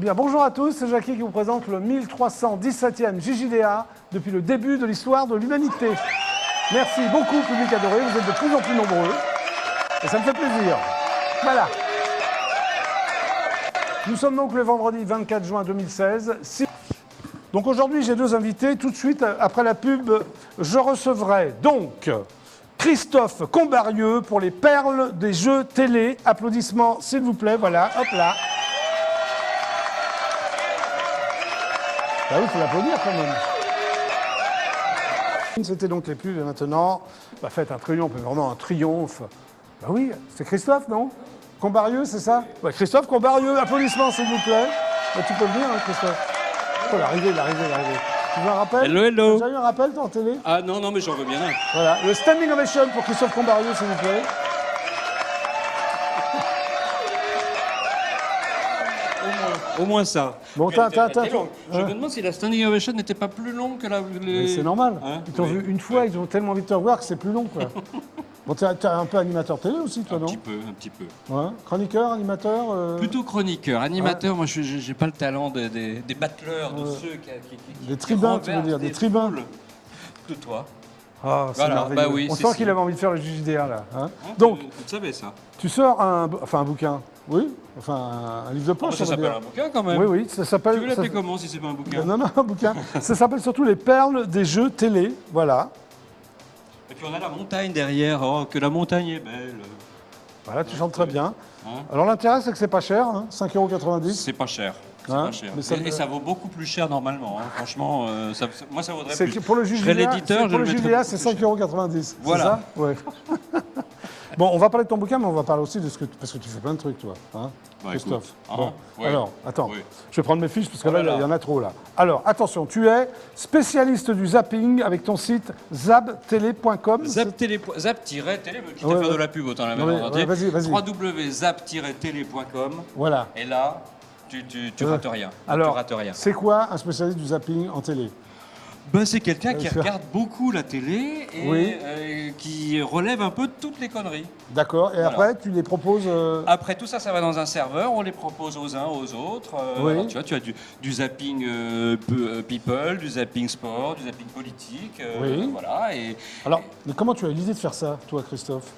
bien, bonjour à tous, c'est Jackie qui vous présente le 1317e JJDA depuis le début de l'histoire de l'humanité. Merci beaucoup, public adoré, vous êtes de plus en plus nombreux et ça me fait plaisir. Voilà. Nous sommes donc le vendredi 24 juin 2016. Donc aujourd'hui, j'ai deux invités. Tout de suite, après la pub, je recevrai donc Christophe Combarieux pour les perles des jeux télé. Applaudissements, s'il vous plaît. Voilà, hop là. Bah oui, il faut l'applaudir quand même. C'était donc les pubs et maintenant, bah faites un triomphe, mais vraiment un triomphe. Bah oui, c'est Christophe, non? Combarieux, c'est ça? Ouais, Christophe Combarieux, applaudissements s'il vous plaît. Bah, tu peux venir, hein, Christophe. Oh, l'arrivée. Tu veux un rappel? Hello. Tu as déjà eu un rappel, toi, en télé? Ah non, mais j'en veux bien un. Voilà, le standing ovation pour Christophe Combarieux, s'il vous plaît. Au moins ça. Bon, Je me demande si la standing ovation n'était pas plus longue que la... C'est normal. Hein? Ils t'ont vu une fois, ils ont tellement envie de te revoir que c'est plus long, quoi. Bon, t'es un peu animateur télé aussi, toi, non? Un petit peu. Ouais. Chroniqueur, animateur Plutôt chroniqueur. Animateur, moi, j'ai pas le talent des battleurs, de ceux qui des tribuns, tu veux dire, des tribuns. De toi. Ah, c'est Voilà, merveilleux. bah oui, on c'est sent ça. qu'il avait envie de faire le JJDA, là. Hein. Hein, Donc, tu savais ça. tu sors un bouquin, oui, enfin un livre de poche, Ça on va s'appelle dire. un bouquin quand même. Oui, ça s'appelle... Tu veux l'appeler comment si c'est pas un bouquin? Non, un bouquin. Ça s'appelle surtout les perles des jeux télé, voilà. Et puis on a la montagne derrière. Oh, que la montagne est belle. Voilà, tu chantes très bien. Hein? Alors l'intérêt, c'est que c'est pas cher, hein, 5,90 €. C'est pas cher. C'est Hein, pas cher. mais ça- Et ça vaut beaucoup plus cher normalement. Hein. Franchement, moi ça vaudrait C'est plus. que pour le Je JJDA, serais l'éditeur, je le mettrais beaucoup c'est plus cher. 5,90 €. Voilà. C'est ça? Ouais. Bon, on va parler de ton bouquin, mais on va parler aussi de ce que... Parce que tu fais plein de trucs, toi, hein, Bah, Christophe. écoute. Bon, Ouais. alors, attends, Oui. je vais prendre mes fiches, parce que Oh là, là là. il y en a trop, là. Alors, attention, tu es spécialiste du zapping avec ton site zabtele.com. Zap-télé, quitte à Ouais, faire ouais. de la pub, autant la mettre Ouais, en entier. ouais, vas-y. www.zap-télé.com. Voilà. Et là, tu rates rien. Alors, tu rates rien. c'est quoi un spécialiste du zapping en télé? Ben, c'est quelqu'un qui ça. regarde beaucoup la télé et Oui. qui relève un peu toutes les conneries. D'accord, et Voilà. après, tu les proposes... Après tout ça, ça va dans un serveur, on les propose aux uns, aux autres. Oui. Alors, tu as du zapping people, du zapping sport, du zapping politique. Oui. Voilà. Et, Alors, mais comment tu as eu l'idée de faire ça, toi, Christophe?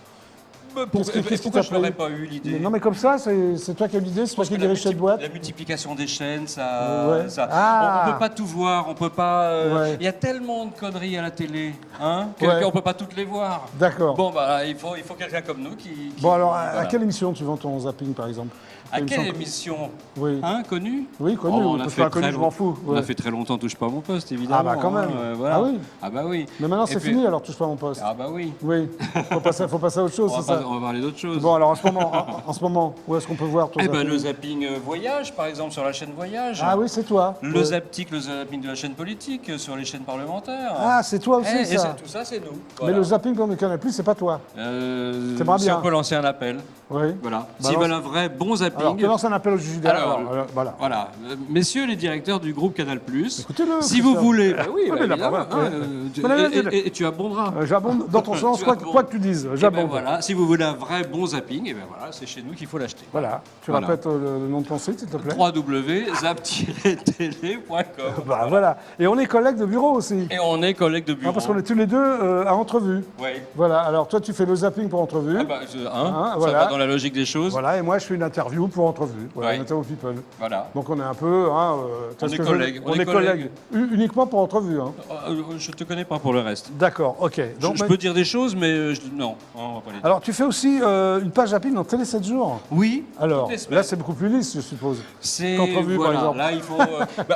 Qu'est-ce qui pourquoi t'a je n'aurais pris? pas eu l'idée? Non, mais comme ça, c'est toi qui as eu l'idée, c'est toi Parce qui que dirige cette boîte? la multiplication des chaînes, ça, Ouais. ça- Ah. on peut pas tout voir, on peut pas. Ouais. Il y a tellement de conneries à la télé, hein, Ouais. qu'on peut pas toutes les voir. D'accord. Bon, bah, il faut quelqu'un comme nous qui. Bon, alors, à voilà. quelle émission tu vends ton zapping, par exemple? À quelle émission- émission, Oui. hein, connue? Oui, connu, Oh, parce que inconnu, je m'en fous. On Ouais. a fait très longtemps, touche pas à mon poste, évidemment. Ah bah quand même. voilà. Ah oui. Ah bah oui. Mais maintenant, Et c'est puis- fini, alors touche pas à mon poste. Ah bah oui. Oui, faut passer à autre chose, On c'est va, ça? on va parler d'autre chose. Bon, alors, en ce moment, où est-ce qu'on peut voir ton Eh ben, zapping? le zapping voyage, par exemple, sur la chaîne Voyage. Ah oui, c'est toi. Le Ouais. zapping de la chaîne politique sur les chaînes parlementaires. Ah, c'est toi aussi, Eh, et ça. tout ça, c'est nous. Mais Voilà. le zapping comme le Canal+, c'est pas toi. T'aimerais Si bien. on peut lancer un appel. Oui. Voilà. Bah, S'ils alors- veulent un vrai bon zapping. Alors, tu lances un appel au JJDA. Alors, Voilà. Voilà. Messieurs les directeurs du groupe Canal+, Écoutez-le, si vous Christophe. voulez... Bah oui, Ouais, bah, mais évidemment, d'accord, ouais. et tu abonderas. J'abonde dans ton sens, Tu quoi abondes. que tu dises, Eh ben j'abonde. voilà, si vous voulez un vrai bon zapping, et ben voilà, c'est chez nous qu'il faut l'acheter. Voilà. Tu Voilà. répètes le nom de ton site, s'il te plaît? www.zap-télé.com. Bah voilà. Et on est collègues de bureau aussi. Et on est collègues de bureau. Ah, parce qu'on est tous les deux à Entrevue. Oui. Voilà. Alors toi, tu fais le zapping pour Entrevue. Ah bah, ça voilà. va dans la logique des choses. Voilà. Et moi, je fais une interview pour Entrevue. Voilà, Ouais. une interview people. Voilà. Donc on est un peu. tu vois On ce est que je veux collègues, dire on On est est collègues. Uniquement pour Entrevue. Hein. Je te connais pas pour le reste. D'accord. Ok. Donc, Je peux dire des choses, mais non, on va pas les dire. alors tu fais aussi une page zapping dans Télé 7 jours. Oui. Alors toutes les semaines. là, c'est beaucoup plus lisse, je suppose. C'est qu'Entrevue, par voilà, exemple. là il faut.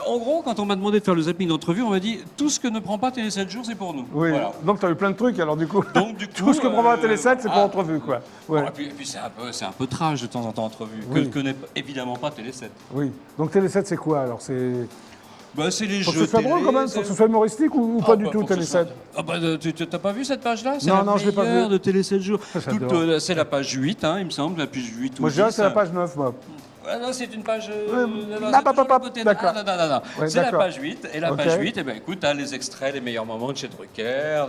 En gros, quand on m'a demandé de faire le zapping d'entrevue, on m'a dit tout ce que ne prend pas Télé 7 jours, c'est pour nous. Oui. Voilà. Donc tu as eu plein de trucs. Alors du coup. Donc du coup, Tout ce que prend pas Télé 7, c'est pour ah, Entrevue, quoi. Ouais. bon, et puis c'est un peu trash de temps en temps entrevue. Oui. Que connaît évidemment pas Télé 7. Oui. Donc Télé 7, c'est quoi alors? C'est. C'est les Faut que jeux ce soit drôle télé, quand même, faut que ce soit humoristique ou pas du tout, faut que Télé ce soit- 7? Ah bah, tu t'as pas vu cette page-là? C'est Non, la non, je l'ai pas meilleure vue. de Télé 7 jours. J'adore. C'est la page 8, hein, il me semble, la page 8 ou Moi, je dirais 10. que c'est la page 9, moi. Ah non, c'est une page. d'accord. Non. Ouais, C'est la d'accord. page 8. Et la Ok. page 8, eh ben, écoute, t'as les extraits, les meilleurs moments de chez Drucker,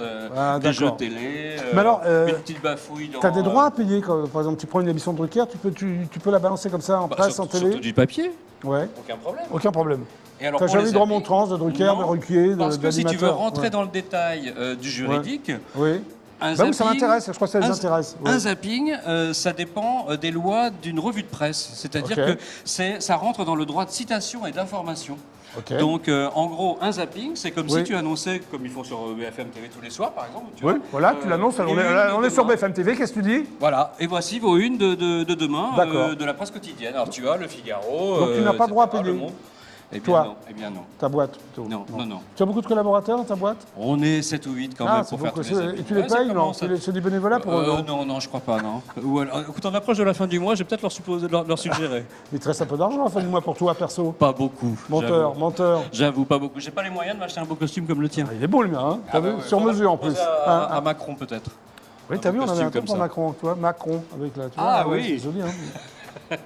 des jeux d'accord. télé, Mais alors, une petite bafouille dans. Tu as des droits à payer quand, par exemple, tu prends une émission de Drucker, tu peux la balancer comme ça en presse, en télé. Surtout du papier, Ouais, aucun problème. aucun problème. Et alors, T'as pour jamais les eu de zappings, remontrance de Drucker, non, de Ruquier, parce que si tu veux d'animateur. rentrer Ouais. dans le détail du juridique, Oui. un Bah oui, ça zapping- m'intéresse, je crois que ça les un- intéresse. Ouais. Un zapping, ça dépend des lois d'une revue de presse. C'est-à-dire Ok. que ça rentre dans le droit de citation et d'information. Ok. Donc, en gros, un zapping, c'est comme Oui. si tu annonçais, comme ils font sur BFM TV tous les soirs, par exemple. Tu Oui, vois, voilà, tu l'annonces, les on est, unes là, de on est sur demain. BFM TV, qu'est-ce que tu dis? Voilà, et voici vos unes de demain, D'accord. de la presse quotidienne. Alors, tu as Le Figaro. Donc, tu n'as pas droit à etc., payer. Le Monde. Eh bien, Toi. non. Eh bien, non. Ta boîte, plutôt. Non. Tu as beaucoup de collaborateurs dans ta boîte? On est 7 ou 8 quand même C'est pour faire beaucoup. tous les zappings. Et tu les Ouais, ça payes, non? commence à- C'est du bénévolat pour eux, non? Non, je crois pas, non. Ou alors, écoute, on approche de la fin du mois, je vais peut-être leur suggérer. Il te reste un peu d'argent à la fin du mois pour toi, perso. Pas beaucoup. Menteur, j'avoue. menteur. J'avoue, pas beaucoup. J'ai pas les moyens de m'acheter un beau costume comme le tien. Ah, il est beau le mien, hein? T'as Ah bah vu? ouais, Sur faudra mesure en proposer plus. À Macron peut-être. Oui, t'as vu, on avait costume un truc comme pour ça. Macron, tu vois, Macron, avec la. Tu Ah vois, ouais, oui. C'est joli, hein?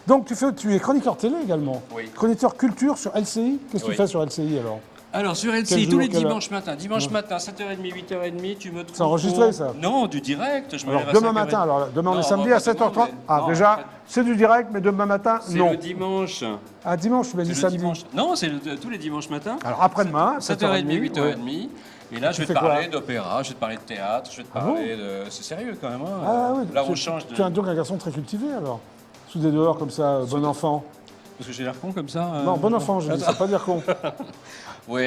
Donc, tu es chroniqueur télé également. Oui. Chroniqueur culture sur LCI. Qu'est-ce que tu Oui. fais sur LCI alors? Alors sur Quel LCI, jour, tous les quelle heure dimanches matin. Dimanche matin, 7h30, 8h30, tu me trouves. C'est enregistré, au- ça? Non, du direct. Je me Alors, lève à demain 5h30. matin, alors demain on Non, est samedi à pas 7h30. demain, mais- Ah, non, déjà, en fait, c'est du direct, mais demain matin, c'est non. le dimanche. Ah, dimanche, tu m'as dit C'est le samedi. dimanche. Non, c'est tous les dimanches matins. Alors, après-demain, 7h30, 8h30. ouais. Et là, je vais fais te parler quoi d'opéra, je vais te parler de théâtre, je vais te Ah bon parler de. C'est sérieux quand même. Hein. Ah oui, Là, on change de. tu es donc un garçon très cultivé alors. Sous des dehors comme ça, bon enfant. Parce que j'ai l'air con comme ça. Non, bon enfant, je dis, ça veut pas dire con. Oui.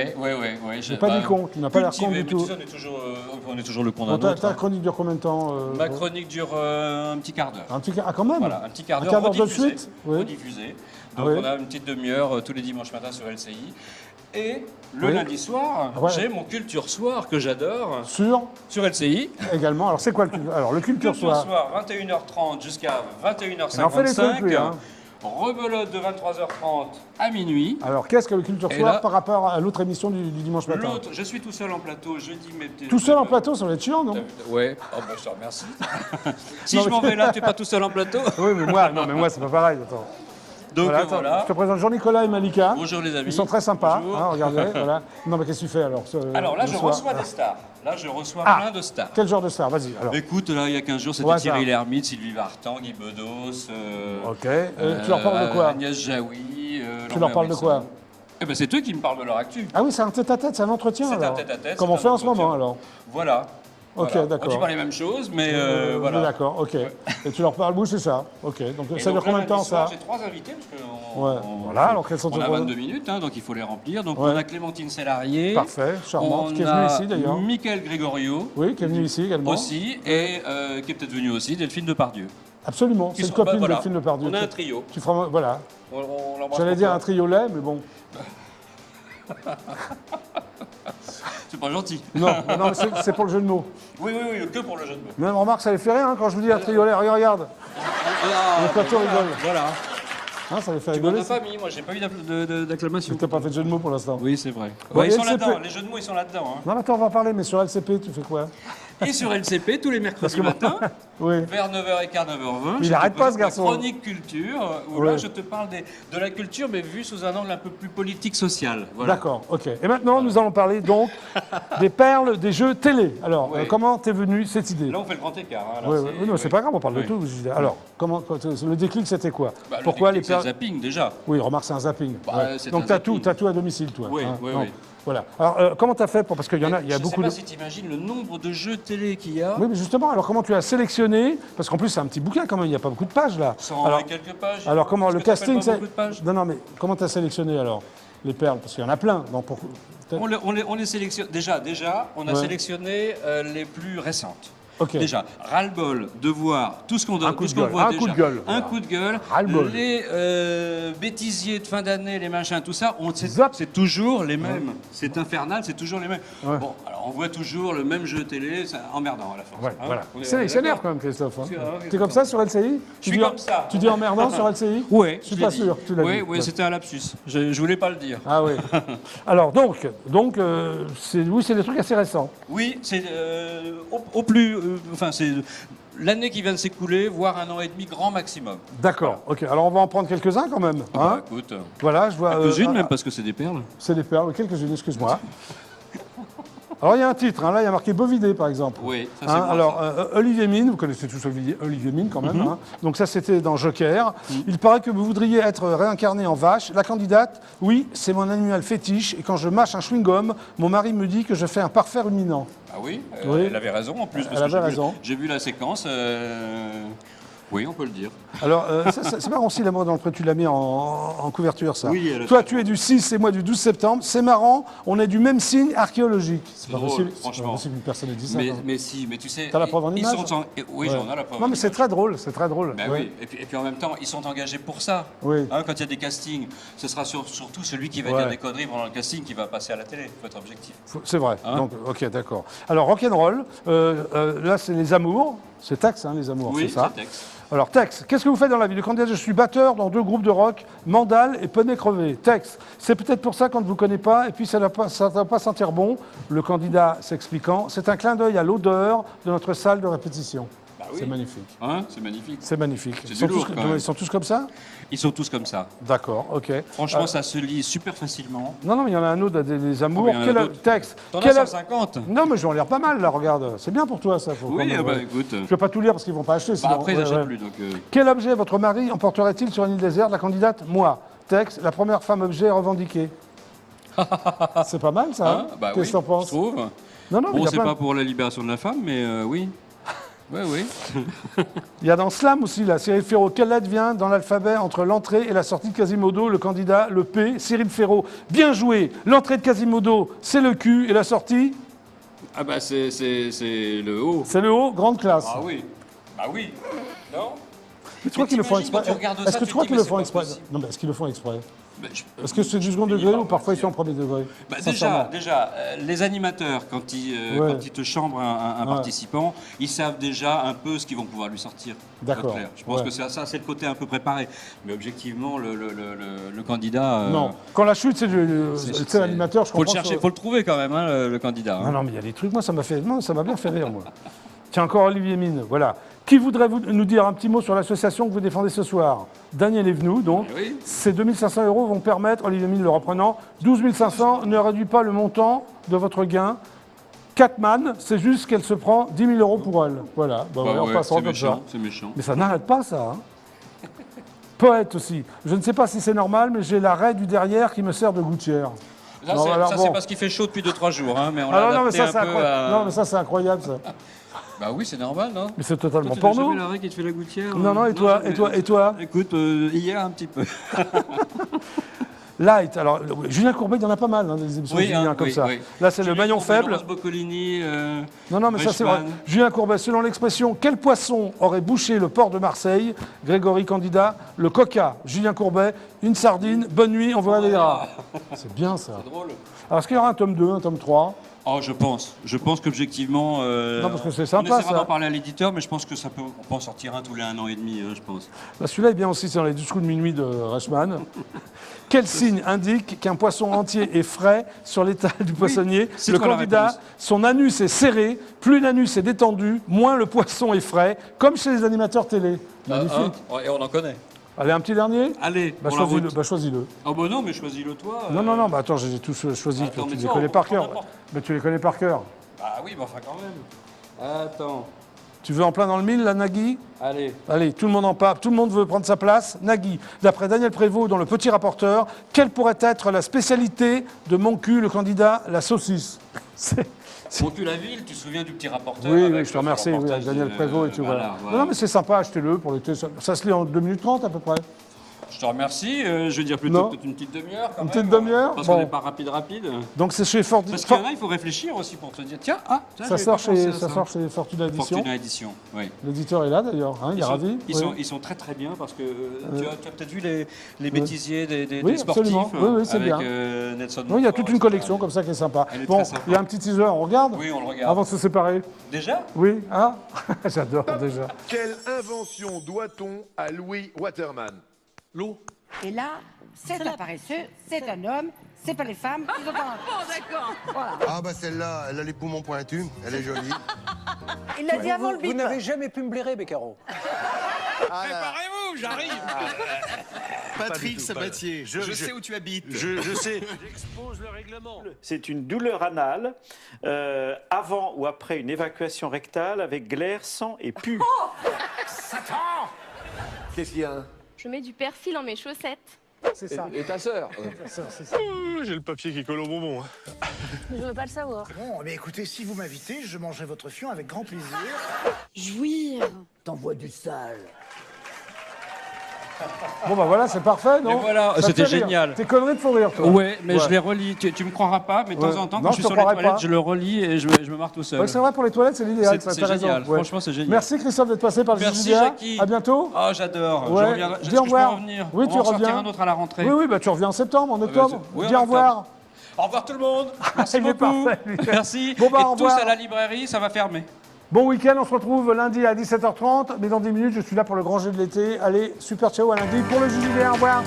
J'ai pas dit con, tu n'as pas l'air con du tout. On est toujours le con Bon, d'un autre. ta chronique dure combien de temps Ma chronique dure un petit quart d'heure. Un petit quart, ah quand même. Voilà, un petit quart Un d'heure quart d'heure de rediffusé. suite, oui. Rediffusé. Donc Oui. on a une petite demi-heure tous les dimanches matins sur LCI. Et le Oui. lundi soir, Ouais. j'ai mon Culture Soir que j'adore sur LCI. Également. Alors c'est quoi alors le culture Culture soir? Soir, 21h30 jusqu'à 21h55. On en fait des trucs, lui, hein. Rebelote de 23h30 à minuit. Alors qu'est-ce que le culture Et soir là- par rapport à l'autre émission du dimanche matin? L'autre, je suis tout seul en plateau, je dis mes petits. Tout seul en plateau, ça va être chiant, non? Ouais, oh, bah, je te remercie. si Non, je mais- m'en vais là, tu n'es pas tout seul en plateau. Oui, mais moi, non, mais moi c'est pas pareil. Attends. Donc Voilà, voilà. attends, je te présente Jean-Nicolas et Malika. Bonjour les amis. Ils sont très sympas, Bonjour. hein, regardez, voilà. Non, mais qu'est-ce que tu fais alors Alors là, le je soir reçois des stars. Là, je reçois Ah. plein de stars. Quel genre de star? Vas-y, alors. Écoute, là, il y a 15 jours, Au c'était hasard. Thierry Lhermitte, Sylvie Vartan, Guy Bedos. Ok. Tu leur parles de quoi? Agnès Jaoui. Tu leur parles de quoi? Eh ben, c'est eux qui me parlent de leur actu. Ah oui, c'est un tête-à-tête, c'est un entretien C'est un alors. tête-à-tête, Comme c'est on un fait en ce entretien. moment alors. Voilà. Ok, Voilà. d'accord. On dit pas les mêmes choses, mais Oui, voilà. d'accord, ok. Et tu leur parles, oui, c'est ça. Ok. Donc Et ça donc, dure combien de lundi temps soir, ça? J'ai 3 invités, parce Ouais. Voilà, alors quels sont on tes a trois- 22 minutes, hein, donc il faut les remplir. Donc Ouais. on a Clémentine Sélarié. Parfait, charmante, On qui est venue a ici d'ailleurs. Michael Gregorio. Oui, qui est venu ici également. Aussi, et qui est peut-être venu aussi, Delphine Depardieu. Absolument, Qui c'est une sont- copine bah, voilà. de film de Pardieu. On a un trio. Tu feras, voilà. On l'embrasse J'allais pour dire toi. un triolet, mais bon. C'est pas gentil. Non, non, mais c'est pour le jeu de mots. Oui, que pour le jeu de mots. Même remarque, ça les fait rire hein, quand je vous dis un triolet. Regarde, Ah, plateau rigole. Voilà. hein, ça les fait Tu m'en rigoler. as pas mis, moi j'ai pas eu d'acclamation. Tu n'as pas fait de jeu de mots pour l'instant. Oui, c'est vrai. Bon, Ouais, et ils sont LCP. là-dedans, les jeux de mots ils sont là-dedans. Hein. Non, mais attends, on va en parler, mais sur LCP, tu fais quoi? Et sur LCP, tous les mercredis matin, Oui. vers 9h15, 9h20, Il je te arrête pas, présente ce garçon. ma chronique culture, où Ouais. là je te parle de la culture, mais vue sous un angle un peu plus politique-social. Voilà. D'accord, ok. Et maintenant, nous allons parler donc des perles des jeux télé. Alors, Ouais. comment t'es venue cette idée? Là on fait le grand écart. Hein, là, Oui, c'est- oui, non, c'est ouais. pas grave, on parle de Ouais. tout. Alors, le déclic, c'était quoi? Bah, le Pourquoi déclic, les perles? c'est le zapping déjà. Oui, remarque, c'est un zapping. Bah, Ouais. c'est Donc, un t'as zapping. tout à domicile, toi. Oui, hein, oui, non. oui. Voilà. Alors, comment t'as fait parce qu'il y en a, il y a je beaucoup sais de. pas si tu imagines le nombre de jeux télé qu'il y a. Oui, mais justement, alors comment tu as sélectionné? Parce qu'en plus, c'est un petit bouquin quand même, il n'y a pas beaucoup de pages là. 100 Alors, et quelques pages. alors comment Est-ce le que t'appelles casting, pas c'est. beaucoup de pages Non, non, mais comment tu as sélectionné alors les perles? Parce qu'il y en a plein. Donc, On les sélectionne. Déjà, on a Ouais. sélectionné les plus récentes. Ok. Déjà, ras-le-bol de voir tout ce qu'on Un coup tout ce de qu'on gueule, voit un déjà. coup de gueule, Un voilà. coup de gueule. Ras-le-bol. Les bêtisiers de fin d'année, les machins, tout ça, Zap. c'est toujours les mêmes. C'est infernal, c'est toujours les mêmes. Ouais. Bon, alors on voit toujours le même jeu télé, c'est emmerdant à la fin. Ouais, hein. voilà. On est C'est énerve d'accord. quand même, Christophe. Hein. C'est- T'es comme ça sur LCI? Je suis comme ça. Tu dis emmerdant sur LCI? Ouais, Je suis l'ai pas dit. sûr, tu l'as Oui, dit. oui, Ouais. c'était un lapsus. Je voulais pas le dire. Ah oui. Alors donc oui, c'est des trucs assez récents. Oui, c'est au plus, enfin c'est l'année qui vient de s'écouler, voire 1 an et demi, grand maximum. D'accord, ok. Alors on va en prendre quelques-uns quand même. Ah Hein bah, écoute, voilà, je vois. quelques-unes même, parce que c'est des perles. C'est des perles, quelques-unes, excuse-moi. Alors il y a un titre, hein, là il y a marqué Bovidé par exemple. Oui, ça c'est Hein, bon, alors ça. Olivier Mine, vous connaissez tous Olivier Mine quand même. Hein. Donc ça c'était dans Joker. Il paraît que vous voudriez être réincarné en vache. La candidate, oui, c'est mon animal fétiche et quand je mâche un chewing-gum, mon mari me dit que je fais un parfait ruminant. Ah oui, Oui. elle avait raison en plus. Parce Elle que avait raison. J'ai vu la séquence. Oui, on peut le dire. Alors c'est marrant aussi l'amour dans le pré, tu l'as mis en couverture ça. Oui, elle a Toi fait tu es du 6 et moi du 12 septembre. C'est marrant, on est du même signe archéologique. C'est pas drôle, possible, franchement. c'est pas possible qu'une personne ait dit ça. Mais, quoi. mais si, mais tu sais. T'as la preuve en ils image sont Oui, Ouais. j'en ai la preuve. Non en mais c'est image. très drôle, c'est très drôle. Ben Ouais. oui, et puis en même temps, ils sont engagés pour ça. Oui. Hein, quand il y a des castings, ce sera surtout celui qui va Ouais. dire des conneries pendant le casting qui va passer à la télé. Il faut être objectif. C'est vrai. Hein Donc, ok, d'accord. Alors, rock'n'roll, là, c'est les amours. C'est Tex, hein, les amours, Oui, c'est ça. c'est Tex. Alors, Tex, qu'est-ce que vous faites dans la vie? Le candidat, je suis batteur dans 2 groupes de rock, Mandal et Poney Crevé. Tex, c'est peut-être pour ça qu'on ne vous connaît pas, et puis ça ne va pas sentir bon. Le candidat s'expliquant, c'est un clin d'œil à l'odeur de notre salle de répétition. Bah oui. C'est magnifique. Hein, c'est magnifique. C'est magnifique. C'est Ils du sont, lourd, tous, quand même. ils sont tous comme ça? Ils sont tous comme ça. D'accord, ok. Franchement, ça se lit super facilement. Non, mais il y en a un autre, des amours. Oh, mais il y en a d'autres. Tex, T'en quel as a- 150. Non, mais je vais en lire pas mal, là, regarde. C'est bien pour toi, ça. Faut Oui, quand même, bah ouais. écoute. Je ne vais pas tout lire parce qu'ils ne vont pas acheter. Bah, sinon. après, ils Ouais, n'achètent ouais. plus. Donc, Quel objet votre mari emporterait-il sur une île déserte? La candidate, moi. Texte, la première femme objet revendiquée. C'est pas mal, ça. hein, Hein bah Qu'est-ce que oui, t'en je penses? trouve. Non, non, mais il Bon, y a c'est plein- pas pour la libération de la femme, mais oui. Oui, oui. il y a dans Slam aussi, là. Cyril Ferraud, quelle lettre vient dans l'alphabet entre l'entrée et la sortie de Quasimodo? Le candidat, le P. Cyril Ferraud, bien joué. L'entrée de Quasimodo, c'est le Q. Et la sortie, Ah bah c'est le haut. c'est le O. Grande classe. Ah oui. Bah oui. Non. Mais tu crois qu'ils le font t'imagines exprès? quand tu regardes Est-ce ça, que tu tu crois te dis, qu'ils mais le font c'est exprès? pas possible. Non, mais est-ce qu'ils le font exprès? Bah, Est-ce que c'est du second finis degré par ou parfois ils sont dire. au premier degré? Bah Sincèrement. déjà, les animateurs, quand Ouais. ils te chambrent un Ouais. participant, ils savent déjà un peu ce qu'ils vont pouvoir lui sortir. D'accord. Clair. Je pense Ouais. que ça, c'est le côté un peu préparé. Mais objectivement, le candidat. Non. Quand la chute, c'est c'est- l'animateur, je Faut le comprends. chercher, faut le trouver quand même, hein, le candidat. hein. Non, non, mais il y a des trucs, moi, ça m'a bien fait rire, moi. Tiens, encore Olivier Mine, voilà. Qui voudrait nous dire un petit mot sur l'association que vous défendez ce soir? Daniel Evenou, donc. Eh oui. Ces 2500 € vont permettre, Olivier Mine le reprenant, 12 500 ne réduit pas le montant de votre gain. Catman, c'est juste qu'elle se prend 10 000 € pour elle. Voilà, bah, Bah voilà, on ouais, passera c'est comme ça. méchant, c'est méchant. Mais ça n'arrête pas, ça. Hein. Poète aussi. Je ne sais pas si c'est normal, mais j'ai la raie du derrière qui me sert de gouttière. Ça, Non, c'est alors ça, bon. c'est parce qu'il fait chaud depuis 2-3 jours, hein, mais on l'a Ah non, mais adapté ça, un c'est peu incroyable. à... Non, mais ça, c'est incroyable, ça. Bah oui, c'est normal, non? Mais c'est totalement Toi, tu n'as porno. jamais l'arrêt qui te fait la gouttière? Non, non, et toi, jamais. et toi, et toi? Écoute, hier un petit peu. Light. Alors, Julien Courbet, il y en a pas mal, hein, des émissions de Julien hein, comme oui, ça. oui. Là, c'est le Julien maillon Courbet, faible. Laurence Boccolini, Non, non, mais ça, c'est vrai. Reichmann. Julien Courbet, selon l'expression, quel poisson aurait bouché le port de Marseille? Grégory Candidat, le coca. Julien Courbet, une sardine, bonne nuit, on vous réveillera. C'est bien, ça. C'est drôle. Alors, est-ce qu'il y aura un tome 2, un tome 3? Oh, je pense. Je pense qu'objectivement. Non, parce que c'est on sympa, essaiera ça. d'en parler à l'éditeur, mais je pense que on peut en sortir un tous les 1 an et demi, hein, je pense. Bah, celui-là est bien aussi, c'est dans les 12 coups de minuit de Reichmann. Quel signe indique qu'un poisson entier est frais sur l'étal du poissonnier? c'est Le quoi la candidat, réponse? son anus est serré, plus l'anus est détendu, moins le poisson est frais, comme chez les animateurs télé. Magnifique. Et on en connaît. Allez, un petit dernier? Allez, Bah, pour la choisis-le. route. Bah, choisis-le. Oh bah non, mais choisis-le toi. Non, non, non, bah, attends, je les ai tous choisis, Attends, tu mais les ça, connais on par prend cœur. n'importe. Mais tu les connais par cœur. Ah oui, mais enfin quand même. Attends. Tu veux en plein dans le mille, là, Nagui? Allez. Allez, tout le monde en parle, tout le monde veut prendre sa place. Nagui, d'après Daniel Prévost dans Le Petit Rapporteur, quelle pourrait être la spécialité de mon cul, le candidat, la saucisse? C'est- Mon cul la ville, tu te souviens du petit rapporteur? Oui, avec oui, je te le remercie, oui, reportage avec Daniel de- Prévost et tout. voilà, Voilà. Non, mais c'est sympa, achetez-le pour l'été. Ça se lit en 2 minutes 30 à peu près. Je te remercie. Je vais dire plutôt Non. peut-être une petite demi-heure quand Une même. petite demi-heure? Parce Bon. qu'on n'est pas rapide. Donc c'est chez Fort. Parce qu'il y en a, il faut réfléchir aussi pour te dire, tiens, Ça j'avais sort pas pensé chez, à ça sort chez Fortuna Édition. Fortuna Édition, oui. L'éditeur est là d'ailleurs, hein, il est ravi. Ils sont très très bien parce que tu as peut-être vu les bêtisiers des Oui, sportifs. absolument. Oui, oui, c'est avec, bien. Nelson Oui, il y a Montfort, toute une etc. collection comme ça qui est sympa. Elle est Bon, très sympa. il y a un petit teaser, on regarde Oui, on le regarde. avant de se séparer. Déjà? Oui, hein? J'adore déjà. Quelle invention doit-on à Louis Waterman? L'eau. Et là, c'est un paresseux, c'est un homme, c'est pas les femmes qui ont pas. Ah bah celle-là, elle a les poumons pointus, elle est jolie. Il l'a dit avant le Vous bip. n'avez jamais pu me blairer, Beccaro. Préparez-vous, j'arrive. Patrick Sabatier, je sais où tu habites. Je sais. C'est une douleur anale avant ou après une évacuation rectale avec glaire, sang et pu. Qu'est-ce qu'il y a? Je mets du persil dans mes chaussettes. C'est ça. Et ta sœur? C'est ça. J'ai le papier qui colle au bonbon. Je veux pas le savoir. Bon, mais écoutez, si vous m'invitez, je mangerai votre fion avec grand plaisir. Jouir. T'envoies du sale. Bon, bah voilà, c'est parfait, non? Et voilà, Ça te c'était fait rire. génial. Tes conneries de faux rire, toi. Ouais, mais Ouais. je les relis. Tu me croiras pas, mais de temps Ouais. en temps, Non, quand je je suis te sur les croirais toilettes, pas. je le relis et je me marre tout seul. Ouais, c'est vrai, pour les toilettes, c'est l'idéal. C'est t'as raison. génial. Ouais. Franchement, c'est génial. Merci, Christophe, d'être passé par le Merci, JDA. Jackie. À bientôt. Oh, j'adore. Ouais. Je reviendrai. Dis Est-ce au que je peux revoir. revenir? Oui, On tu va en sortir reviens. un autre à la rentrée. Oui, oui, bah tu reviens en septembre, en octobre. Oui, en Dis au revoir. octobre. Au revoir tout le monde. Merci Il est beaucoup. parfait, lui. Merci. Bon, bah, et au tous revoir. à la librairie, ça va fermer. Bon week-end, on se retrouve lundi à 17h30. Mais dans 10 minutes, je suis là pour le grand jeu de l'été. Allez, super ciao à lundi pour le JDA. Au revoir.